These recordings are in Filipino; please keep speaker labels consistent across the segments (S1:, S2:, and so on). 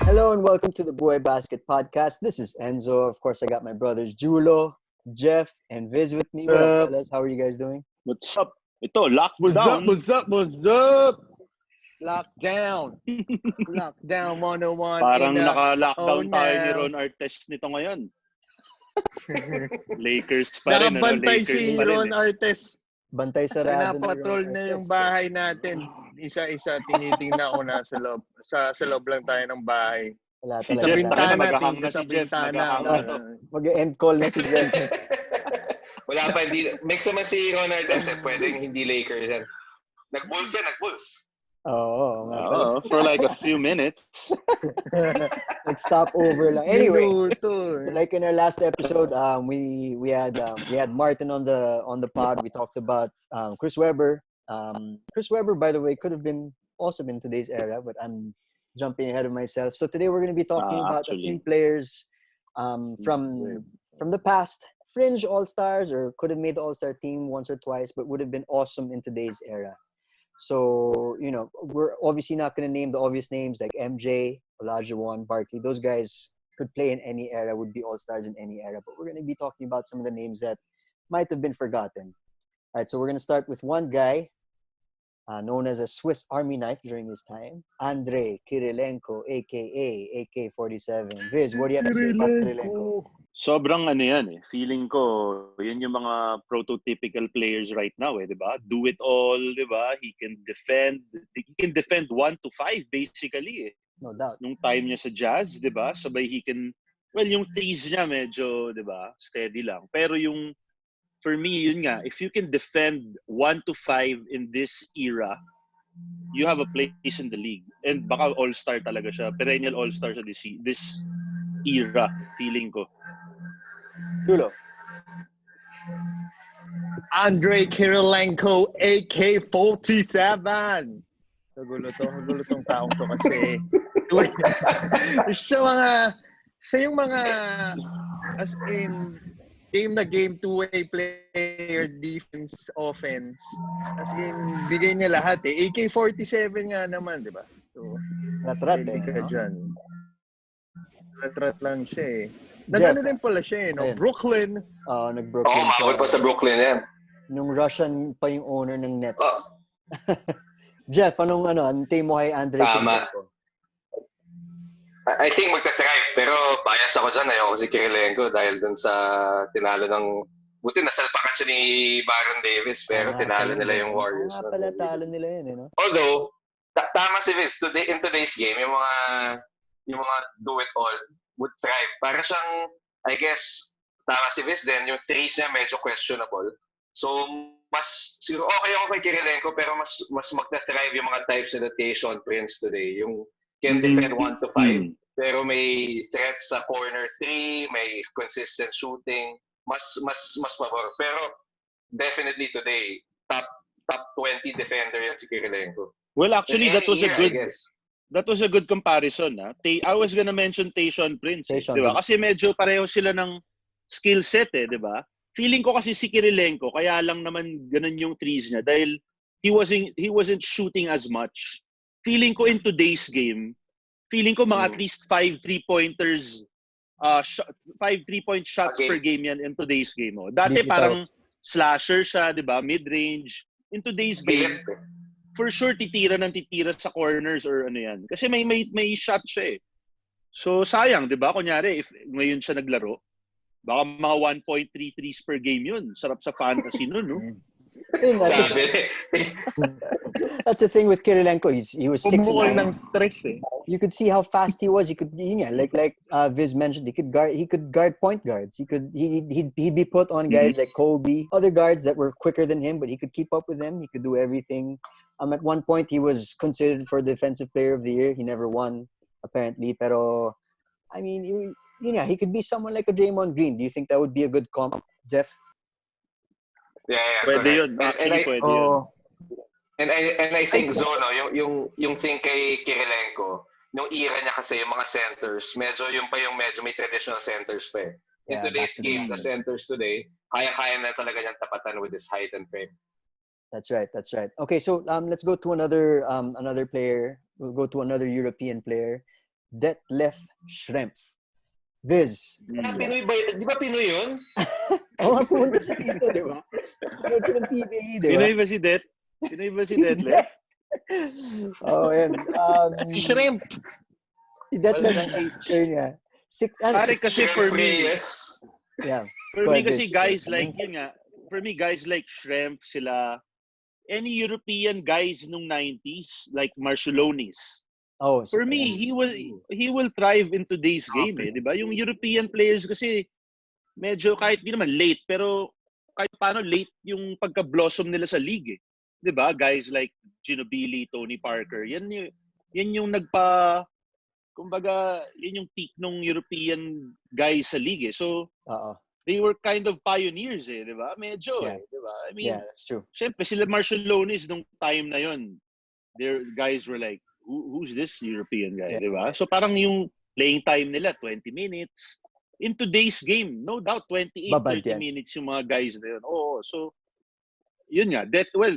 S1: Hello and welcome to the BuhayBasket Podcast. This is Enzo. Of course, I got my brothers Julo, Jeff, and Viz with me. What up, fellas? How are you guys doing?
S2: What's up? Ito, lockdown.
S3: What's up? Lockdown. Lockdown 101.
S2: Parang
S3: in,
S2: naka-lockdown
S3: oh,
S2: tayo ni
S3: now.
S2: Ron Artest nito ngayon. Lakers pa rin.
S3: Nakabantay
S2: Lakers
S3: si
S2: pa rin,
S3: Ron Artest.
S1: Bantay sarado
S3: Pinapatrol na yung bahay natin. Isa-isa tinitingnan ko na sa loob. Sa loob lang tayo ng bahay.
S1: Wala
S2: Si
S1: talaga.
S2: Jeff
S3: bintana,
S2: talaga, maghahang na
S3: sa
S2: si Jeff.
S3: bintana.
S2: Maghahang na to.
S1: Mag-end call na si Jeff.
S4: Wala pa, hindi. Mix naman si Ron Artest pwedeng hindi Lakers yan. Nag-bulls.
S1: Oo, nga pala.
S2: Oo, for like a few minutes.
S1: Nag-stop over lang. Anyway,
S3: Minuto.
S1: like in our last episode, we had Martin on the pod. We talked about Chris Webber. Chris Webber, by the way, could have been awesome in today's era, but I'm jumping ahead of myself. So today we're going to be talking about a few players from the past, fringe all-stars, or could have made the all-star team once or twice, but would have been awesome in today's era. So, you know, we're obviously not going to name the obvious names like MJ, Olajuwon, Barkley. Those guys could play in any era, would be all-stars in any era. But we're going to be talking about some of the names that might have been forgotten. All right, so we're going to start with one guy known as a Swiss Army knife during his time, Andrei Kirilenko, a.k.a. AK-47. Viz, what do you have to say about Kirilenko?
S2: Sobrang yan eh. Feeling ko, yun yung mga prototypical players right now di ba? Do it all, di ba? He can defend 1 to 5 basically
S1: No doubt.
S2: Nung time niya sa Jazz, di ba? Sabay yung threes niya medyo, di ba? Steady lang. Pero for me, yun nga, if you can defend 1 to 5 in this era, you have a place in the league. And baka all-star talaga siya. Perennial all-star sa this era, feeling ko.
S1: Julo.
S3: Andrei Kirilenko, AK-47. Nagulo tong taong to kasi. Siya yung mga, as in, game two-way player, defense, offense. As in, bigay niya lahat eh. AK-47 nga naman, di ba? So,
S1: Rat-rat
S3: hindi
S1: eh.
S3: ka
S1: No?
S3: dyan. Rat-rat lang siya eh.
S1: Jeff.
S3: Nag-ano din pala siya eh, no?
S1: Ayun.
S3: Brooklyn.
S1: Nag-Brooklyn
S4: Oo, maawal pa sa Brooklyn yan.
S1: Nung Russian pa yung owner ng Nets.
S4: Oh.
S1: Jeff, anong antay mo kay Andrei
S4: Tama.
S1: Kirilenko?
S4: I think magta-thrive, pero bias ako dyan. Ayoko si Kirilenko dahil dun sa tinalo ng... Buti nasalpakan siya ni Baron Davis, pero tinalo nila yung Warriors.
S1: Nga pala, talo nila yun, no?
S4: Although, tama si Vince, in today's game, yung mga do it all would thrive. Para siyang, I guess, tama si Vince din, yung threes niya medyo questionable. So, siguro okay ako kay Kirilenko, pero mas magta-thrive yung mga types na Shawn Prince today. Yung can defend 1 to 5, pero may threat sa corner 3, may consistent shooting, mas pabor. Pero definitely today, top 20 defender yan si Kirilenko.
S2: Well, actually, that was a good comparison. I was gonna mention Shawn Prince. Di ba? Kasi medyo pareho sila ng skill set di ba? Feeling ko kasi si Kirilenko, kaya lang naman ganun yung threes niya dahil he wasn't shooting as much. Feeling ko in today's game, mga at least 5 3-pointers, 5 3-point shots per game yan in today's game. Dati parang slasher siya, di ba? Mid-range. In today's game, for sure titira sa corners or ano yan. Kasi may shot siya So sayang, di ba? Kunyari, if ngayon siya naglaro, baka mga 1.3 threes per game yun. Sarap sa fantasy nun, no?
S1: That's the thing with Kirilenko. He was 6'9".
S3: ng tres eh.
S1: You could see how fast he was. He could, like Viz mentioned, he could guard point guards. He'd be put on guys like Kobe, other guards that were quicker than him, but he could keep up with them. He could do everything. At one point, he was considered for Defensive Player of the Year. He never won, apparently. Pero, I mean, he could be someone like a Draymond Green. Do you think that would be a good comp, Jeff?
S4: Yeah,
S2: Pwede yun. Actually, pwede yun.
S4: And I think Zono, yung thing kay Kirilenko, nung era niya kasi yung mga centers, medyo may traditional centers pa In today's game, the centers today, kaya na talaga niyang tapatan with his height and frame.
S1: That's right. Okay, so let's go to another player. We'll go to another European player. Detlef Schrempf. Viz.
S4: Pinoy ba? Di ba Pinoy yun?
S1: Oo, pumunta siya dito, di ba? Pumunta siya ng PBA, di ba?
S2: Pinoy ba si Det? Pinoy ba si Detlef?
S1: Oo, yan.
S3: Si Shrimp.
S1: Si Detlef niya.
S2: Pare kasi for me,
S1: yeah.
S2: For me kasi guys like, yun nga, for me guys like Schrempf, sila, any European guys nung 90s, like Marciulonis, for me, he will thrive in today's game, di ba? Yung European players kasi, medyo kahit di naman late, pero kahit paano late yung pagka-blossom nila sa league, di ba? Guys like Ginobili, Tony Parker, yan yung kumbaga, yun yung peak ng European guys sa league. So, they were kind of pioneers, di ba? Medyo, di ba? I mean,
S1: that's true.
S2: Siyempre, sila Marciulonis nung time na yun, their guys were like, who's this European guy, di ba? So, parang yung playing time nila, 20 minutes. In today's game, no doubt, 28, 30 minutes yung mga guys na yun. Oo, so, yun nga.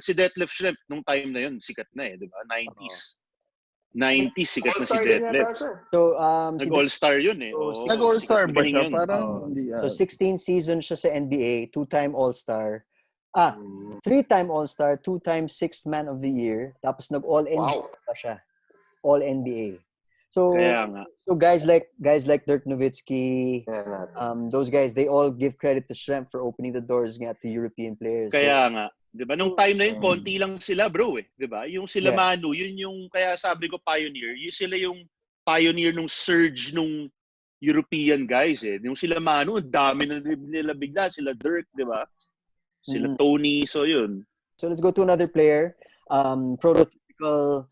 S2: Si Detlef Schrempf nung time na yun, sikat na di ba? 90s. 90s, sikat na si Detlef.
S1: So,
S2: nag-all-star yun
S3: Nag-all-star ba siya? Parang,
S1: so, 16 seasons siya sa NBA, 2-time all-star. 3-time all-star, 2-time sixth man of the year. Tapos nag-all-NBA pa siya. All-NBA. So, so guys like Dirk Nowitzki, those guys, they all give credit to Schrempf for opening the doors nga to European players.
S2: Kaya nga. Di ba? Nung time na yun, konti lang sila, bro, Di ba? Yung sila Manu, yun yung, kaya sabi ko pioneer, yun sila yung pioneer nung surge nung European guys, Yung sila Manu, dami na nila bigla. Sila Dirk, di ba? Sila Tony, so yun.
S1: So let's go to another player. Prototypical,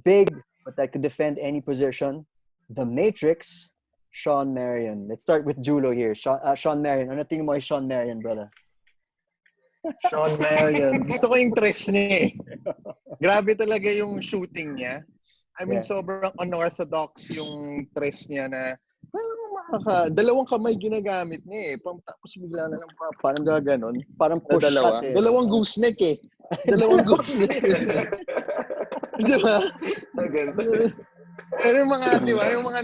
S1: big, but that could defend any position. The Matrix, Shawn Marion. Let's start with Julo here. Shawn Marion. Ano tingin mo kay Shawn Marion, brother?
S3: Shawn Marion. Gusto ko yung tres niya Grabe talaga yung shooting niya. I mean, sobrang unorthodox yung tres niya na dalawang kamay ginagamit niya Tapos bigla na lang parang gaganon.
S1: Parang push shot
S3: Dalawang gooseneck Dalawang gooseneck. Di ba? Pero yung mga, di ba, yung mga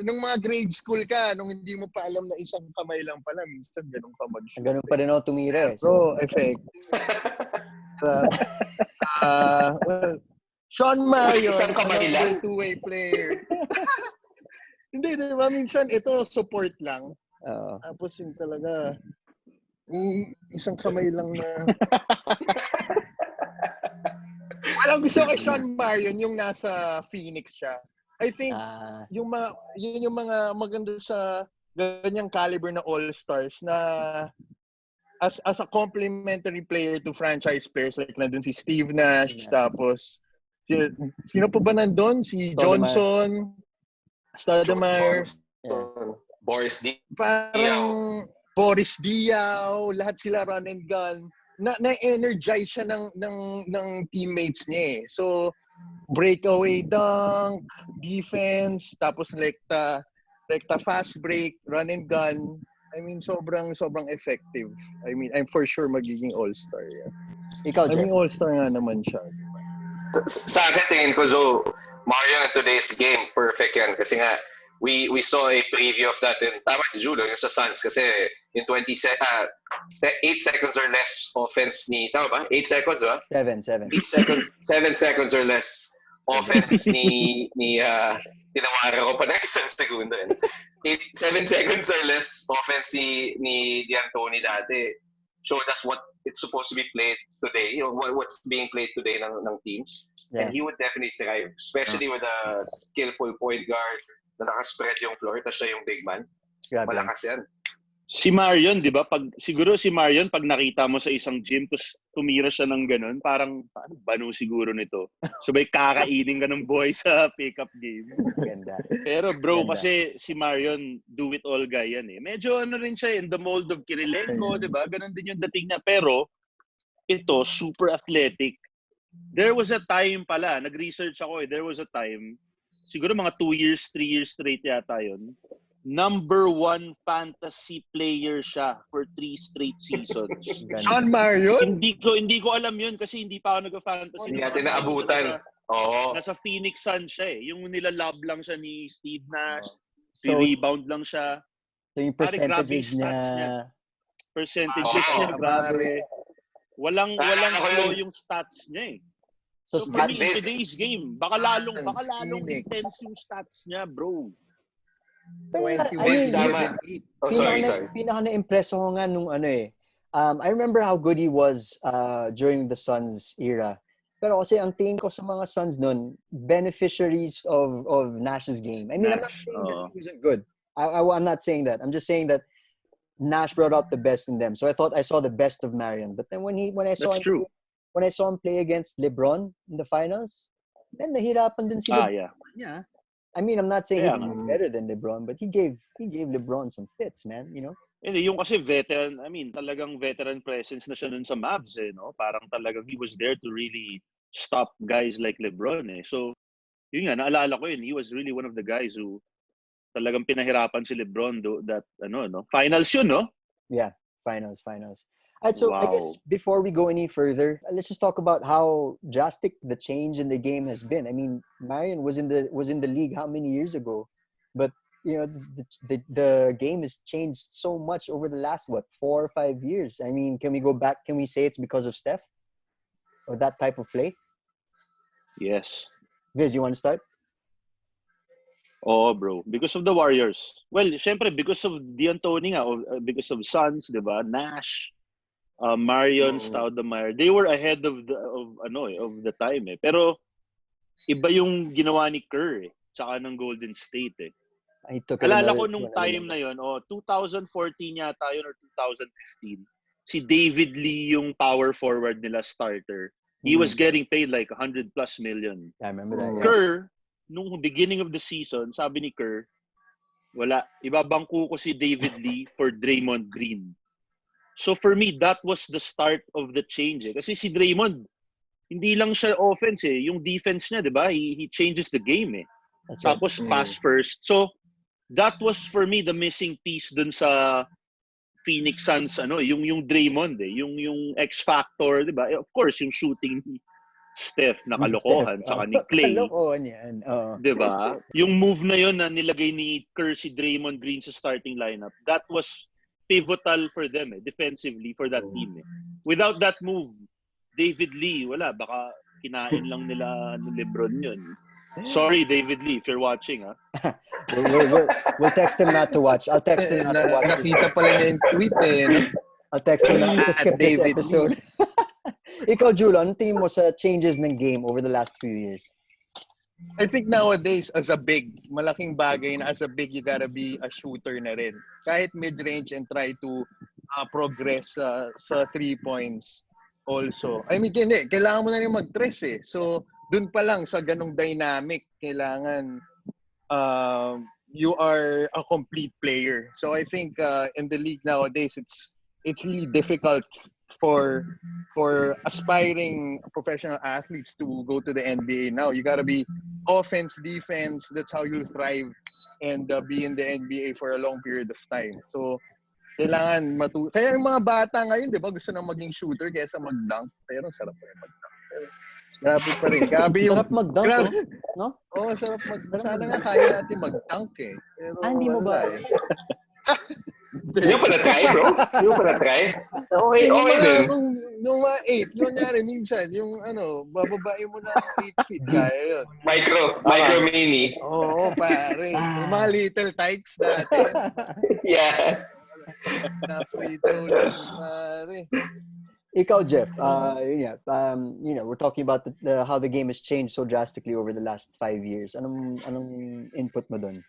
S3: nung mga grade school ka, nung hindi mo pa alam na isang kamay lang pala, minsan ganun ka mag-shoot.
S1: Ganun pa rin ako tumira
S3: So, effect. Shawn Marion,
S4: isang kamay lang.
S3: Two-way player. Hindi, di ba? Minsan, ito, support lang. Tapos yung talaga, isang kamay lang na... Walang gusto kay Shawn Marion yung nasa Phoenix siya. I think yun yung mga maganda sa ganyang caliber na all-stars na as a complementary player to franchise players like nandun si Steve Nash, tapos sino pa ba nandun? Si Johnson, Stoudemire,
S4: Boris Diaw.
S3: Parang Boris Diaw, lahat sila run and gun. Na-energize siya ng teammates niya So, breakaway dunk, defense, tapos lekta fast break, run and gun. I mean, sobrang effective. I mean, I'm for sure magiging all-star
S1: Ikaw, Jeff?
S3: I mean, all-star nga naman siya.
S4: Sa akin, tingin ko, Marion in today's game, perfect yan. Kasi nga, we saw a preview of that in, tama si Julo, yung sa Suns, kasi in 8 seconds or less offense ni, tama ba? 8 seconds, ba?
S1: 7
S4: seconds or less offense ni tinawara ko pa na isang segundo. 7 seconds or less offense ni D'Antoni dati showed us what it's supposed to be played today, what's being played today ng teams. And he would definitely thrive, especially with a skillful point guard na nakaspread yung floor, tapos siya yung big man. Malakas yan.
S2: Si Marion, di ba? Siguro si Marion, pag nakita mo sa isang gym, tapos tumira siya ng ganun, parang, bano siguro nito? Sabay kakainin ka ng boy sa pick-up game.
S1: Ganda.
S2: Pero bro, kasi si Marion, do-it-all guy yan Medyo rin siya in the mold of Kirilenko, di ba? Ganun din yung dating niya. Pero, ito, super athletic. There was a time pala, nag-research ako there was a time, siguro mga 2 years, 3 years straight yata yun. Number 1 fantasy player siya for 3 straight seasons.
S3: Shawn Marion?
S2: Hindi ko alam yun kasi hindi pa ako nag-fantasy.
S4: Hindi natin naabutan.
S2: Nasa Phoenix Suns siya eh. Yung nilalab lang siya ni Steve Nash. Rebound lang siya.
S1: So yung percentages niya.
S2: Percentages niya, grabe. Walang flow yung stats niya eh. So for me, in today's game, baka lalong intense yung stats niya, bro.
S1: Pinaka na-impress ako nga nung I remember how good he was during the Suns era. Pero kasi ang tingin ko sa mga Suns nun, beneficiaries of Nash's game. I mean, I'm not saying that he wasn't good. I'm not saying that. I'm just saying that Nash brought out the best in them. So I thought I saw the best of Marion. But then when I saw him play against LeBron in the finals, then nahirapan din si LeBron. Yeah. I mean, I'm not saying he was better than LeBron, but he gave LeBron some fits, man, you know?
S2: Hindi, yung kasi veteran, I mean, talagang veteran presence na siya nun sa Mavs, eh, no? Parang talagang he was there to really stop guys like LeBron, eh. So, yun nga, naalala ko yun. He was really one of the guys who talagang pinahirapan si LeBron finals yun, no?
S1: Yeah, finals. Alright, so I guess before we go any further, let's just talk about how drastic the change in the game has been. I mean, Marion was in the league how many years ago? But you know, the game has changed so much over the last 4 or 5 years. I mean, can we go back? Can we say it's because of Steph or that type of play?
S2: Yes.
S1: Viz, you want to start?
S2: Oh, bro. Because of the Warriors. Well, syempre, because of D'Antoni because of Suns, diba? Nash, Marion, Stoudemire. They were ahead of the time, eh. Pero iba yung ginawa ni Kerr, tsaka ng Golden State, eh. Alala ko nung time na yun, 2014 yata yun or 2015, si David Lee yung power forward nila starter. He was getting paid like 100+ million.
S1: I remember that.
S2: Kerr, nung beginning of the season, sabi ni Kerr, wala, ibabangko ko si David Lee for Draymond Green. So for me, that was the start of the change. Eh. Kasi si Draymond, hindi lang siya offense eh. Yung defense niya, di ba? He changes the game eh. Tapos pass first. So that was for me the missing piece dun sa Phoenix Suns, yung Draymond eh. Yung X factor, di ba? Of course, yung shooting ni Steph na kalokohan saka ni Clay.
S1: Kalokohan yan.
S2: Di ba? Yung move na yun na nilagay ni Kerr si Draymond Green sa starting lineup, that was pivotal for them defensively for that team. Without that move, David Lee, wala. Baka kinain lang nila LeBron yun. Sorry, David Lee, if you're watching, ha?
S1: We'll text him not to watch. I'll text him not to watch.
S3: Nakita pala niya yung tweet eh. No?
S1: I'll text him not to skip this episode. Ikaw, Julo, ano tingin mo sa changes ng game over the last few years?
S3: I think nowadays, as a big, malaking bagay na as a big, you gotta be a shooter na rin. Kahit mid-range and try to progress sa 3 points also. I mean, kailangan mo na rin mag-tres eh. So, dun pa lang sa ganong dynamic, kailangan you are a complete player. So, I think in the league nowadays, it's really difficult for aspiring professional athletes to go to the NBA now. You gotta be offense, defense. That's how you'll thrive and be in the NBA for a long period of time. So, kailangan kaya yung mga bata ngayon, di ba, gusto nang maging shooter kaysa mag-dunk. Pero sarap pa rin mag-dunk. Grabe pa rin. Grabe yung...
S1: Sarap mag-dunk, no?
S3: Oo, sarap mag-dunk. Sana nga kaya natin mag-dunk eh. Pero
S1: hindi mo ba?
S4: Yung pa na-try, bro? Yung pa na-try? Okay din.
S3: Yung mga 8, yung nangyari minsan, yung bababae mo na 8 feet, kaya yun.
S4: Micro mini.
S3: Oo, pare. Yung mga little tykes dati.
S4: Yeah.
S3: Na-frito lang, pare.
S1: Ikaw, Jeff, we're talking about how the game has changed so drastically over the last 5 years. Anong input mo dun?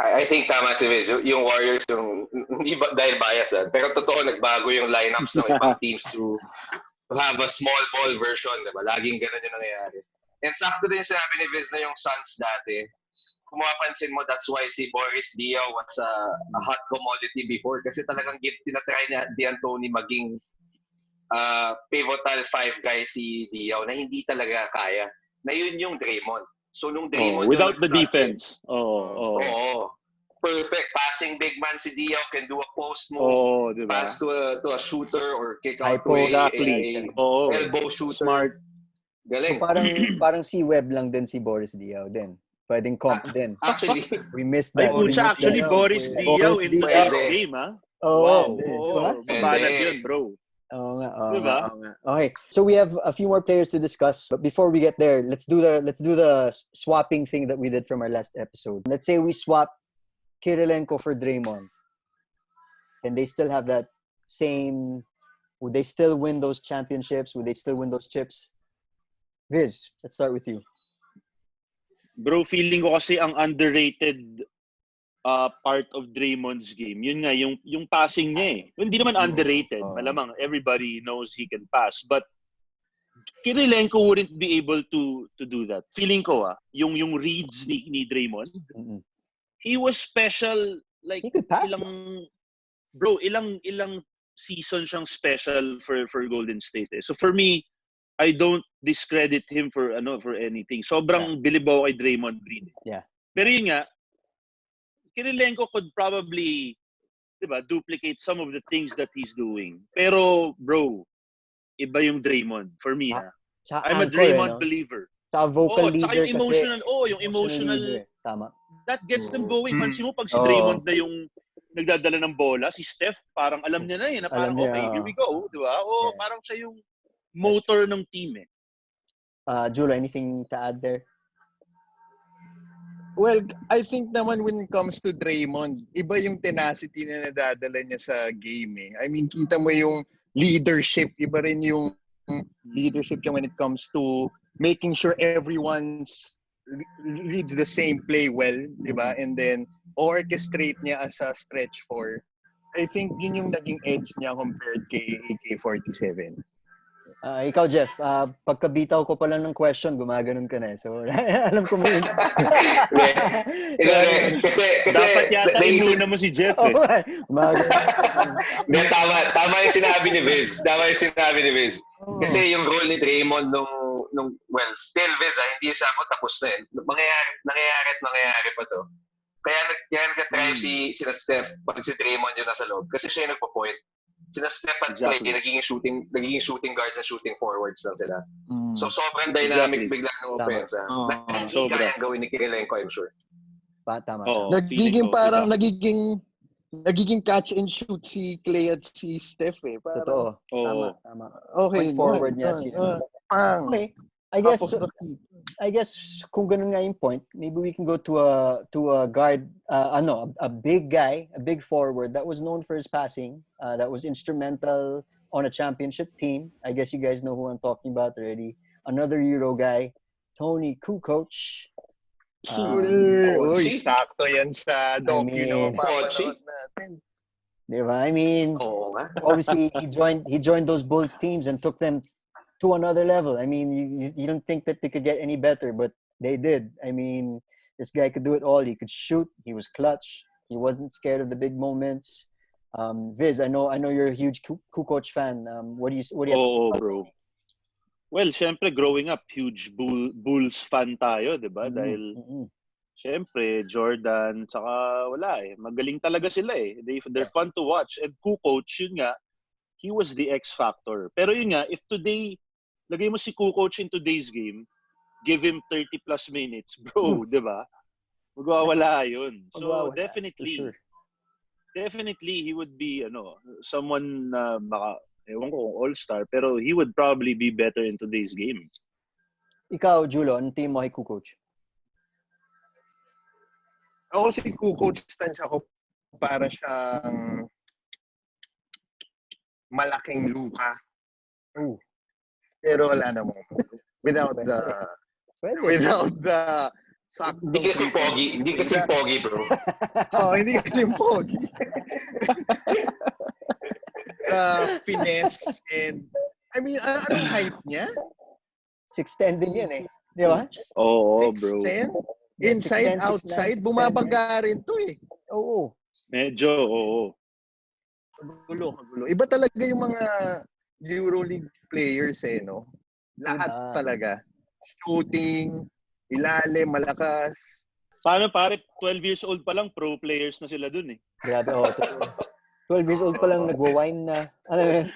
S4: I think tama si Viz. Yung Warriors, hindi dahil bias pero totoo, nagbago yung lineups ng ibang teams to have a small ball version, diba? Laging ganun yung nangyayari. And sakto din sinabi ni Viz na yung Suns dati, kung mapapansin mo, that's why si Boris Diaw was a hot commodity before kasi talagang tinatry ni D'Antoni maging pivotal 5 guy si Diaw na hindi talaga kaya. Na yun yung Draymond. So nung Draymond
S2: without the defense.
S4: Perfect passing big man si Diaw, can do a post move,
S2: diba?
S4: Pass to a shooter or kick out
S2: to a elbow shooter.
S4: Smart. Galing.
S1: So parang si Webb lang din si Boris Diaw din. Pwedeng comp din.
S4: Actually,
S1: We missed
S2: Ay,
S1: that. We
S2: pucha,
S1: missed
S2: actually,
S1: that.
S2: Boris Diaw in
S1: Diaw.
S2: today's game, ha?
S1: Oh,
S2: Wow.
S1: diba?
S2: Babanat yun, bro.
S1: Oo nga.
S2: Diba?
S1: Okay, so we have a few more players to discuss, but before we get there, let's do the swapping thing that we did from our last episode. Let's say we swap Kirilenko for Draymond. And they still have that same. Would they still win those championships? Would they still win those chips? Viz, let's start with you.
S2: Bro, feeling ko kasi ang underrated part of Draymond's game, yun nga, yung passing niya eh. Hindi naman underrated. Malamang everybody knows he can pass. But Kirilenko wouldn't be able to do that. Feeling ko yung reads ni Draymond, he was special. Like,
S1: he could pass.
S2: Ilang season siyang special for Golden State eh. So for me, I don't discredit him for anything. Sobrang bilib ako kay Draymond Green.
S1: Yeah.
S2: Pero yun nga, Kirilenko could probably, diba, duplicate some of the things that he's doing. Pero bro, iba yung Draymond for me. I'm a Draymond believer.
S1: Sa vocal leader
S2: yung emotional,
S1: kasi.
S2: yung emotional.
S1: Tama.
S2: That gets them going. Pansin mo pag si Draymond na yung nagdadala ng bola, si Steph, parang alam niya na na parang here we go, di ba? Parang siya yung motor ng team eh.
S1: Julo, anything to add there?
S3: Well, I think naman when it comes to Draymond, iba yung tenacity na nadadala niya sa game eh. I mean, kita mo yung leadership, iba rin yung leadership niya when it comes to making sure everyone's reads the same play well, di ba? And then orchestrate niya as a stretch four. I think yun yung naging edge niya compared kay AK-47.
S1: Ikaw, Jeff, pagkabitaw ko pa lang ng question, gumaganon ka na eh. So, alam ko mo yun.
S4: kasi
S2: dapat yata inuna mo si Jeff eh.
S4: Tama yung sinabi ni Viz. Kasi yung role ni Draymond well, still Viz, hindi siya ako tapos na eh. Nangyayari pa to. Kaya nag-drive sila Steph pag si Draymond yun nasa loob. Kasi siya yung nagpo-point. Sina Steph at Clay, nagiging shooting guards and shooting forwards lang sila. So sobrang dynamic bigla ng offense. Hindi kaya gawin ni Kirilenko, I'm sure.
S1: Tama.
S3: Nagiging parang nagiging catch and shoot si Clay at si Steph eh.
S1: Totoo. Tama. Okay.
S3: Point
S1: forward niya sila. Okay. I guess kung ganun nga yung point, maybe we can go to a guard, a big guy, a big forward that was known for his passing, that was instrumental on a championship team. I guess you guys know who I'm talking about already. Another Euro guy, Toni Kukoc.
S3: Sakto yan sa docu na mapapanood natin.
S1: Diba? I mean, obviously he joined those Bulls teams and took them to another level. I mean, you don't think that they could get any better, but they did. I mean, this guy could do it all. He could shoot. He was clutch. He wasn't scared of the big moments. Viz, I know you're a huge Kukoc fan. What do you have to say about
S2: bro? Well, syempre, growing up, huge Bulls fan tayo, diba? Dahil, syempre, Jordan, saka wala eh. Magaling talaga sila eh. They're fun to watch. And Kukoc, yun nga, he was the X factor. Pero yun nga, if today, lagay mo si Kukoc in today's game, give him 30 plus minutes, bro, di ba? Magwawala yun. So, definitely, he would be, someone na baka, ewan ko kung all-star, pero he would probably be better in today's game.
S1: Ikaw, Julo, anong team mo kay Kukoc?
S3: Ako si Kukoc, stance ako para siyang malaking luka. Pero wala naman. Without the
S4: Hindi kasi pogi, bro.
S3: Hindi kasi pogi. Finesse and I mean, anong height niya?
S1: 6'10 din yan eh. Di ba?
S2: Oo,
S3: 6'10?
S2: bro.
S3: Inside, 6'10, outside, 6'10, bumabaga rin to eh.
S1: Oo.
S2: Medyo, oo.
S3: Magulo. Iba talaga yung mga EuroLeague players eh, no? Lahat talaga. Shooting, ilalim, malakas.
S2: Paano pare, 12 years old pa lang, pro players na sila dun eh.
S1: Grabe, 12 years old pa lang nagwa-wine na. Ano yun?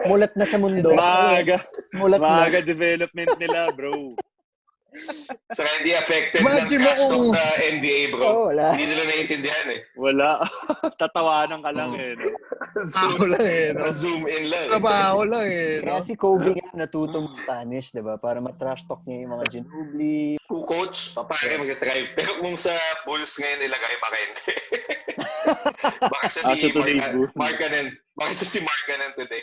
S1: mulat na sa mundo.
S2: Maaga development nila, bro.
S4: Saka hindi affected ng trash talk sa NBA, bro.
S1: Wala.
S4: Hindi nila naiintindihan eh.
S2: Wala. Tatawanan ka lang eh. No?
S4: Zoom in lang.
S3: Trabaho lang eh.
S1: Kaya si Kobe nga natutong Spanish, di ba? Para matrash talk niya yung mga Ginobili.
S4: Kukoc, pare mag-drive. Pero kung sa Bulls ngayon ilagay, baka hindi. Baka siya si Markkanen. Baka siya si Markkanen today.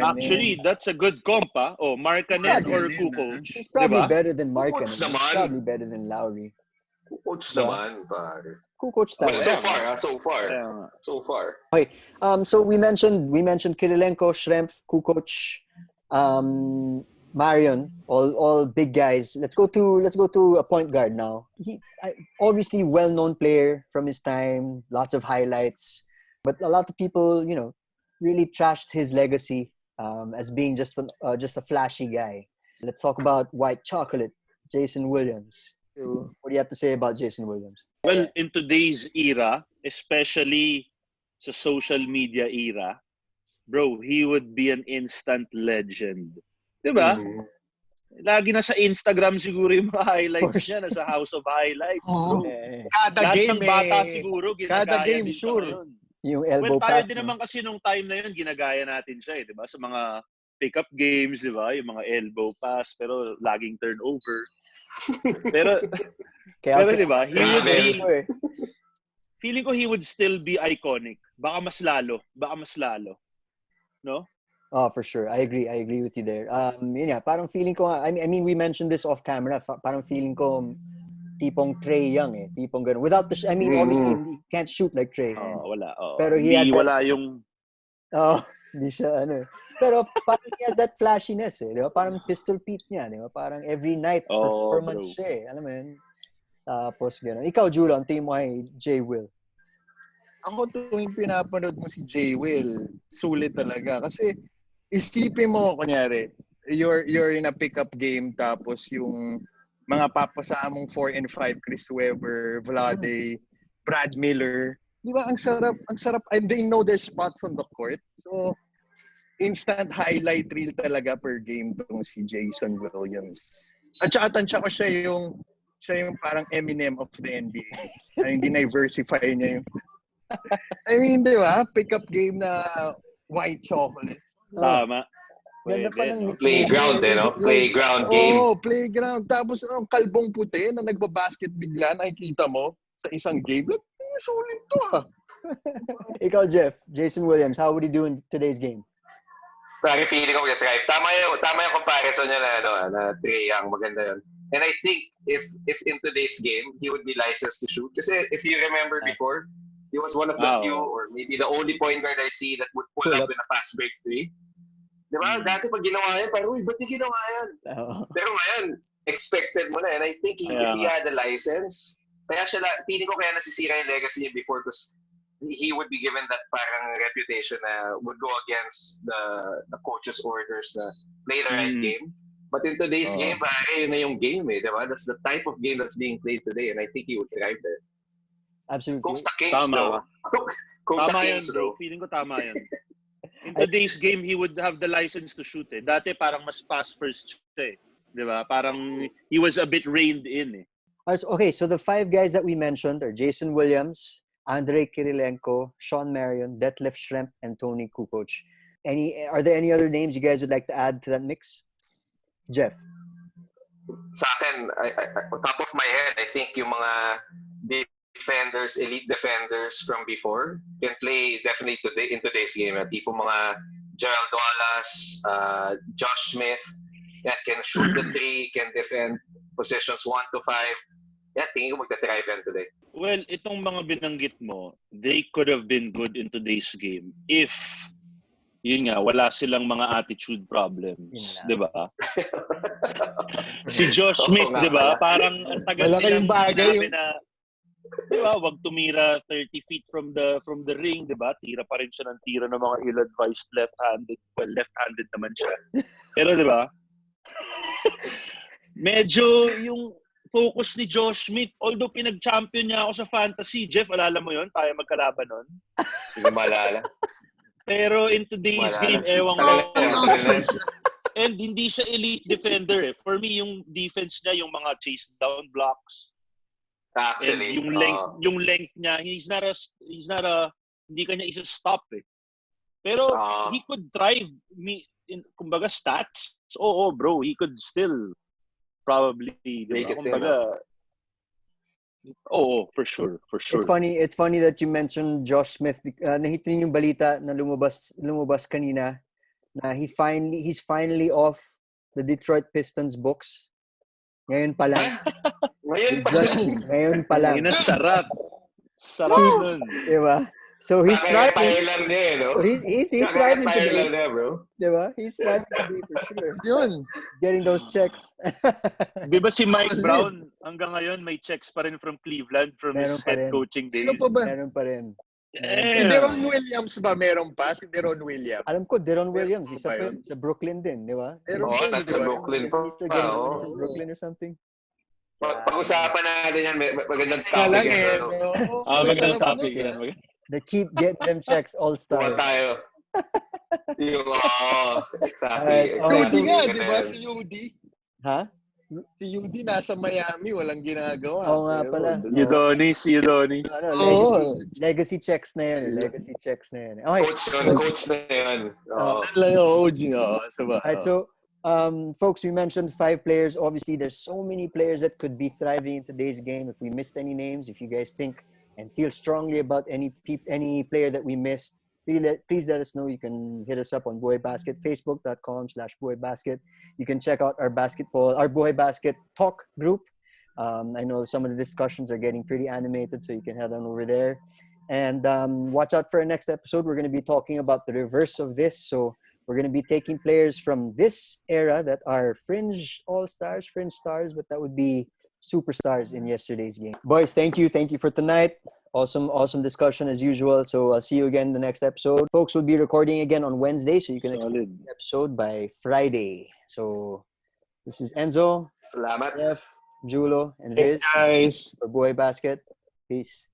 S2: Actually, that's a good comp, ah. Oh, Markkanen or Kukoc.
S1: He's probably better than Markkanen.
S4: He's
S1: probably better than Lowry.
S4: Kukoc naman, pare.
S1: Kukoc tayo.
S4: So far.
S1: Okay. So we mentioned Kirilenko, Schrempf, Kukoc, Marion, all big guys. Let's go to a point guard now. Obviously well-known player from his time, lots of highlights, but a lot of people, really trashed his legacy as being just a flashy guy. Let's talk about White Chocolate, Jason Williams. What do you have to say about Jason Williams?
S2: Well, in today's era, especially sa social media era, bro, he would be an instant legend. Diba?
S4: Mm-hmm.
S2: Lagi na sa Instagram siguro yung mga highlights niya, nasa House of Highlights, bro.
S3: Kada
S2: lahat
S3: game
S2: ng bata siguro,
S3: kada game
S2: din
S3: sure.
S1: Yung elbow
S2: tayo
S1: pass.
S2: Din naman kasi nung time na yun, ginagaya natin siya, diba? Sa mga pick-up games, diba? Yung mga elbow pass, pero laging turnover. pero diba? Feeling ko he would still be iconic. Baka mas lalo. No?
S1: Oh, for sure. I agree with you there. Parang feeling ko, I mean, we mentioned this off camera, parang feeling ko tipong Trae Young eh. Tipong ganun. Obviously, he can't shoot like Trae.
S2: Wala.
S1: Pero hindi siya Pero parang he has that flashiness eh. Di ba? Parang Pistol Pete niya. Di ba? Parang every night performance siya eh. Alam mo yun? Tapos gano'n. Ikaw, Julo, ang tingin mo ay J. Will?
S3: Ako tuwing pinapanood mo si J. Will, sulit talaga. Kasi isipin mo, kunyari, you're in a pickup game tapos yung mga papasaan mong 4 and 5, Chris Webber, Vlade, Brad Miller. Di ba? Ang sarap. And they know their spots on the court. So, instant highlight reel talaga per game tong si Jason Williams. At saka tansya ko siya yung parang Eminem of the NBA. Hindi na-diversify niya yung I mean, di ba? Pick-up game na White Chocolate.
S2: Tama.
S4: Playground, Playground game.
S3: Playground. Tapos kalbong puti na nagbabasket bigla, nakikita mo sa isang game. Sulit to
S1: Ikaw, Jeff, Jason Williams, how would he do in today's game?
S4: Parang feeling ko mag-drive. Tama yung comparison niya na Trae Young. Maganda yun. And I think if in today's game, he would be licensed to shoot. Kasi if you remember before, he was one of the few or maybe the only point guard I see that would pull up in a fast break three. Di ba? Dati pag ginawa yan, parang, ba't di ginawa yan? Pero ngayon, expected mo na. And I think if he had a license, feeling ko kaya nasisira yung legacy niya before because he would be given that parang reputation na would go against the coach's orders na play the right game. But in today's game, yun na yung game eh, diba? That's the type of game that's being played today and I think he would thrive there.
S1: Absolutely.
S4: Kung sa Kings,
S2: tama.
S4: Tama
S2: yun, bro. Feeling ko tama yun. In today's game, he would have the license to shoot eh. Dati parang mas pass first siya eh. Diba? Parang he was a bit reined in eh.
S1: Okay, so the 5 guys that we mentioned are Jason Williams, Andrei Kirilenko, Shawn Marion, Detlef Schrempf, and Toni Kukoc. Are there any other names you guys would like to add to that mix? Jeff?
S4: Sa akin, top of my head, I think yung mga elite defenders from before can play definitely in today's game. Tipo mga Gerald Wallace, Josh Smith, that can shoot the 3, can defend positions 1 to 5. Yeah, tingin ko magta-thrive yan today.
S2: Well, itong mga binanggit mo, they could have been good in today's game if, yun nga, wala silang mga attitude problems. Di ba? Si Josh Smith, di ba? Parang ang tagal nilang sinabi na, di ba, wag tumira 30 feet from the ring, di ba? Tira pa rin siya ng tira ng mga ill-advised left-handed. Well, left-handed naman siya. Pero di ba? Medyo yung focus ni Josh Smith. Although pinag-champion niya ako sa fantasy, Jeff, alala mo yon? Tayo magkalaban nun.
S4: Hindi maalala.
S2: Pero in today's game, ewan ko. And hindi siya elite defender eh. For me, yung defense niya, yung mga chase down blocks.
S4: Actually,
S2: and yung length niya, he's not a hindi kanya isa-stop eh. Pero he could thrive kumbaga stats. Bro, he could still probably kumbaga for sure.
S1: It's funny that you mentioned Josh Smith. Nakita niyo yung balita na lumabas kanina na he's finally off the Detroit Pistons books. Ngayon pa lang. Ngayon pa lang.
S2: Sarap nun.
S1: Diba? So he's thriving.
S4: No?
S1: He's thriving today.
S4: Bro.
S1: Diba? He's thriving today for sure.
S3: Yun.
S1: Getting those checks.
S2: Diba si Mike Brown hanggang ngayon may checks pa rin from Cleveland from his head coaching days.
S1: Meron pa rin.
S3: Si Deron Williams ba meron pa? Si Deron Williams.
S1: Alam ko, Deron Williams. Isa pa sa Brooklyn din, di ba?
S4: That's sa Brooklyn pa.
S1: He's still getting Brooklyn or something.
S4: Pag-usapan natin yan, magandang topic yan.
S2: Magandang topic yan.
S1: They keep getting them checks all-star.
S4: Tuwa tayo. Exactly.
S3: Yudi nga, di ba? Si Yudi.
S1: Ha?
S3: Si Yudi nasa Miami, walang ginagawa.
S1: Oo nga pala.
S2: Udonis.
S1: Legacy checks na yan. Okay.
S4: Coach na yan.
S1: Alright, so, folks, we mentioned 5 players. Obviously, there's so many players that could be thriving in today's game. If we missed any names, if you guys think and feel strongly about any player that we missed, please let us know. You can hit us up on BuhayBasket, facebook.com/BuhayBasket. You can check out our BuhayBasket talk group. I know some of the discussions are getting pretty animated, so you can head on over there. And watch out for our next episode. We're going to be talking about the reverse of this. So we're going to be taking players from this era that are fringe all-stars, fringe stars, but that would be superstars in yesterday's game. Boys, thank you for tonight. Awesome discussion as usual. So I'll see you again in the next episode. Folks, we'll be recording again on Wednesday, so you can expect the episode by Friday. So this is Enzo,
S4: Salamat.
S1: Jeff, Julo, and Riz
S3: guys.
S1: for BuhayBasket. Peace.